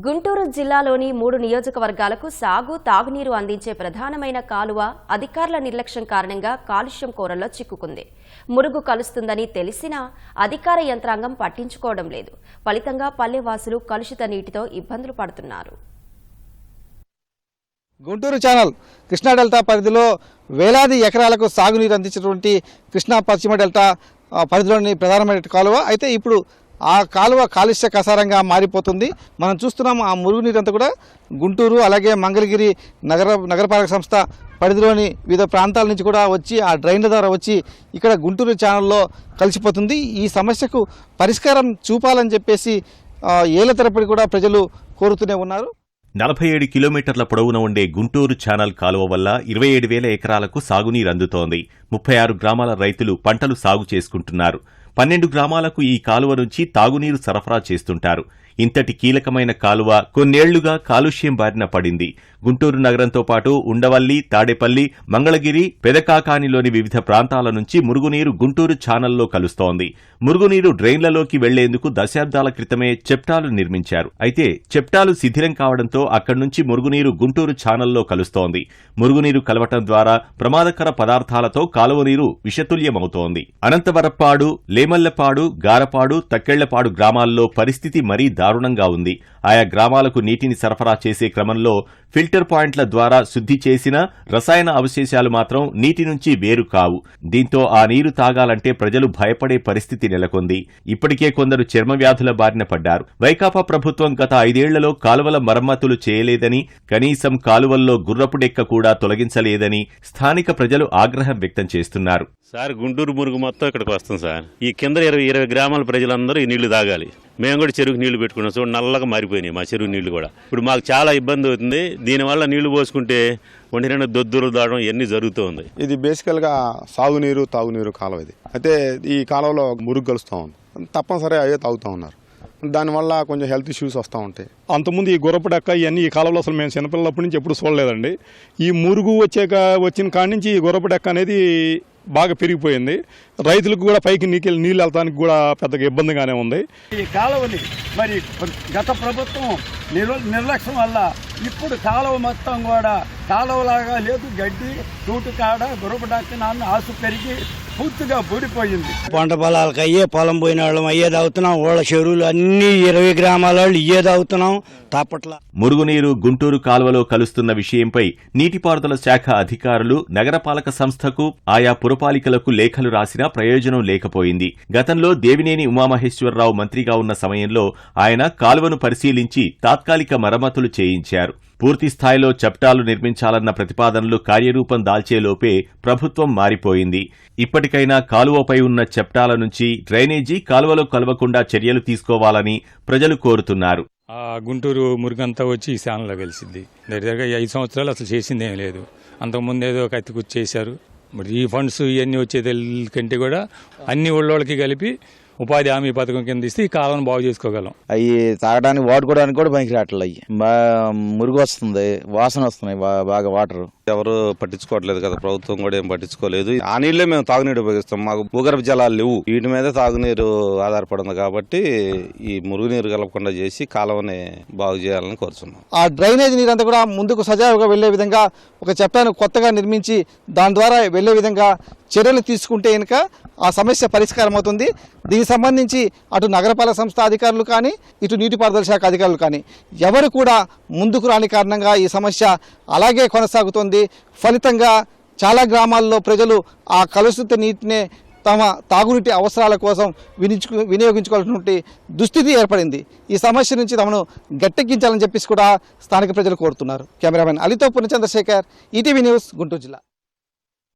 గుంటూరు జిల్లాలోని 3 నియోజకవర్గాలకు సాగు తాగునీరు అందించే ప్రధానమైన కాలువ అధికారుల నిర్లక్ష్యం కారణంగా కాలుష్యం కోరల్లో చిక్కుకుంది. మురుగు కలుస్తుందని తెలిసినా అధికార యంత్రాంగం పట్టించుకోవడం లేదు. ఫలితంగా పల్లెవాసులు కలుషిత నీటితో ఇబ్బందులు పడుతున్నారు. గుంటూరు ఛానల్ కృష్ణా డెల్టా పరిధిలో వేలాది ఎకరాలకు సాగునీరు అందించినటువంటి కృష్ణా పశ్చిమ డెల్టా పరిధిలోని ప్రధానమైన కాలువ అయితే ఇప్పుడు ఆ కాలువ కాలుష్య కసారంగా మారిపోతుంది. మనం చూస్తున్నాం ఆ మురుగునీరు అంతా కూడా గుంటూరు అలాగే మంగళగిరి నగరపాలక సంస్థ పరిధిలోని వివిధ ప్రాంతాల నుంచి కూడా వచ్చి ఆ డ్రైన్ల ద్వారా వచ్చి ఇక్కడ గుంటూరు ఛానల్లో కలిసిపోతుంది. ఈ సమస్యకు పరిష్కారం చూపాలని చెప్పేసి ఏళ్ల తరబడి కూడా ప్రజలు కోరుతూనే ఉన్నారు. 47 కిలోమీటర్ల పొడవున ఉండే గుంటూరు ఛానల్ కాలువ వల్ల 27,000 ఎకరాలకు సాగునీరు అందుతోంది. 36 గ్రామాల రైతులు పంటలు సాగు చేసుకుంటున్నారు. 12 గ్రామాలకు ఈ కాలువ నుంచి తాగునీరు సరఫరా చేస్తుంటారు. ఇంతటి కీలకమైన కాలువ కొన్నేళ్లుగా కాలుష్యం బారిన పడింది. గుంటూరు నగరంతో పాటు ఉండవల్లి, తాడేపల్లి, మంగళగిరి, పెదకాకానిలోని వివిధ ప్రాంతాల నుంచి మురుగునీరు గుంటూరు ఛానల్లో కలుస్తోంది. మురుగునీరు డ్రైన్లలోకి వెళ్లేందుకు దశాబ్దాల క్రితమే చెప్టాలు నిర్మించారు. అయితే చెప్టాలు శిథిలం కావడంతో అక్కడి నుంచి మురుగునీరు గుంటూరు ఛానల్లో కలుస్తోంది. మురుగునీరు కలవటం ద్వారా ప్రమాదకర పదార్థాలతో కాలువ నీరు విషతుల్యమవుతోంది. అనంతవరప్పాడు, లేమల్లపాడు, గారపాడు, తక్కెళ్లపాడు గ్రామాల్లో పరిస్థితి మరీ దారుణంగా ఉంది. ఆయా గ్రామాలకు నీటిని సరఫరా చేసే క్రమంలో ఫిల్టర్ పాయింట్ల ద్వారా శుద్ధి చేసిన రసాయన అవశేషాలు మాత్రం నీటి నుంచి వేరు కావు. దీంతో ఆ నీరు తాగాలంటే ప్రజలు భయపడే పరిస్థితి నెలకొంది. ఇప్పటికే కొందరు చర్మ వ్యాధుల బారిన పడ్డారు. వైకాపా ప్రభుత్వం గత 5 ఏళ్లలో కాలువల మరమ్మతులు చేయలేదని, కనీసం కాలువల్లో గుర్రపు డెక్క కూడా తొలగించలేదని స్థానిక ప్రజలు ఆగ్రహం వ్యక్తం చేస్తున్నారు. సార్, గుంటూరు మురుగు మొత్తం ఇక్కడికి వస్తుంది సార్. ఈ కింద 20 గ్రామాల ప్రజలందరూ ఈ నీళ్లు తాగాలి. మేము కూడా చెరుకు నీళ్లు పెట్టుకున్నాం. చూడండి, నల్లగా మారిపోయినాయి మా చెరువు నీళ్లు కూడా. ఇప్పుడు మాకు చాలా ఇబ్బంది అవుతుంది. దీనివల్ల నీళ్లు పోసుకుంటే ఒంటి నిండా దొద్దులు దాడడం ఇవన్నీ జరుగుతూ ఉంది. ఇది బేసికల్గా సాగునీరు తాగునీరు కాలువ. ఇది అయితే ఈ కాలువలో మురుగు కలుస్తూ ఉంది. తప్పనిసరి అయ్యే తాగుతూ ఉన్నారు. దానివల్ల కొంచెం హెల్త్ ఇష్యూస్ వస్తూ ఉంటాయి. అంతకుముందు ఈ గుర్రపు డెక్క ఇవన్నీ ఈ కాలంలో అసలు మేము చిన్నపిల్లలప్పటి నుంచి ఎప్పుడు చూడలేదండి. ఈ మురుగు వచ్చిన కాడి నుంచి ఈ గుర్రపు డెక్క అనేది బాగా పెరిగిపోయింది. రైతులకు కూడా పైకి నీళ్ళు వెళ్తానికి కూడా పెద్దగా ఇబ్బందిగానే ఉంది. ఈ కాలువని మరి గత ప్రభుత్వం నిర్లక్ష్యం వల్ల ఇప్పుడు కాలువ మొత్తం కూడా కాలువలాగా లేదు. గడ్డి తూటు కాడ గుర్రపు డెక్క నాన్న ఆసు పెరిగి పూర్తిగా బూడిపోయింది. పంట పొలాలకు అయ్యే పొలం పోయిన వాళ్ళం అయ్యే తాగుతున్నాం. ఓళ్ళ చెరువులు అన్ని 20 గ్రామాల వాళ్ళు ఇయ్యే తాగుతున్నాం. తాపట్ల మురుగునీరు గుంటూరు కాలువలో కలుస్తున్న విషయంపై నీటిపారుదల శాఖ అధికారులు నగరపాలక సంస్థకు, ఆయా పురపాలికలకు లేఖలు రాసినా ప్రయోజనం లేకపోయింది. గతంలో దేవినేని ఉమామహేశ్వరరావు మంత్రిగా ఉన్న సమయంలో ఆయన కాలువను పరిశీలించి తాత్కాలిక మరమ్మతులు చేయించారు. పూర్తి స్థాయిలో చప్టాలు నిర్మించాలన్న ప్రతిపాదనలు కార్యరూపం దాల్చేలోపే ప్రభుత్వం మారిపోయింది. ఇప్పటికైనా కాలువపై ఉన్న చప్టాల నుంచి డ్రైనేజీ కాలువలో కలవకుండా చర్యలు తీసుకోవాలని ప్రజలు కోరుతున్నారు. గుంటూరు మురుగంతా వచ్చి ఈ స్థానంలో కలిసింది. దగ్గరగా 5 సంవత్సరాలు అసలు చేసింది ఏం లేదు. అంతకుముందు ఏదో ఒక అతికుచ్చి చేశారు. మరి ఈ ఫండ్స్ ఇవన్నీ వచ్చేది కంటే కూడా అన్ని ఊళ్ళోళ్ళకి కలిపి ఉపాధి హామీ పథకం కింద ఇస్తే ఈ కాలం బాగు చేసుకోగలం. అవి తాగడానికి వాడుకోవడానికి కూడా పనికి రావట్లేదు. అవి మురుగు వస్తుంది, వాసన వస్తున్నాయి బాగా. వాటర్ ఎవరు పట్టించుకోవట్లేదు కదా, ప్రభుత్వం కూడా ఏం పట్టించుకోలేదు. ఆ నీళ్ళే మేము తాగునీరు ఉపయోగిస్తాం. మాకు భూగర్భ జలాలు లేవు. వీటి మీద తాగునీరు ఆధారపడింది కాబట్టి ఈ మురుగునీరు కలపకుండా చేసి కాలువని బాగు చేయాలని కోరుతున్నాం. ఆ డ్రైనేజ్ నీరంతా కూడా ముందుకు సజావుగా వెళ్లే విధంగా ఒక చట్టాన్ని కొత్తగా నిర్మించి దాని ద్వారా వెళ్లే విధంగా చర్యలు తీసుకుంటే కనుక ఆ సమస్య పరిష్కారం అవుతుంది. దీనికి సంబంధించి అటు నగరపాలక సంస్థ అధికారులు కానీ, ఇటు నీటిపారుదల శాఖ అధికారులు కానీ ఎవరు కూడా ముందుకు రాని కారణంగా ఈ సమస్య అలాగే కొనసాగుతోంది. ఫలితంగా చాలా గ్రామాల్లో ప్రజలు ఆ కలుషిత నీటినే తమ తాగునీటి అవసరాల కోసం వినియోగించుకోవాల్సినటువంటి దుస్థితి ఏర్పడింది. ఈ సమస్య నుంచి తమను గట్టెక్కించాలని చెప్పేసి కూడా స్థానిక ప్రజలు కోరుతున్నారు. కెమెరామెన్ అలీతో పూర్ణచంద్రశేఖర్, ఈటీవీ న్యూస్, గుంటూరు జిల్లా.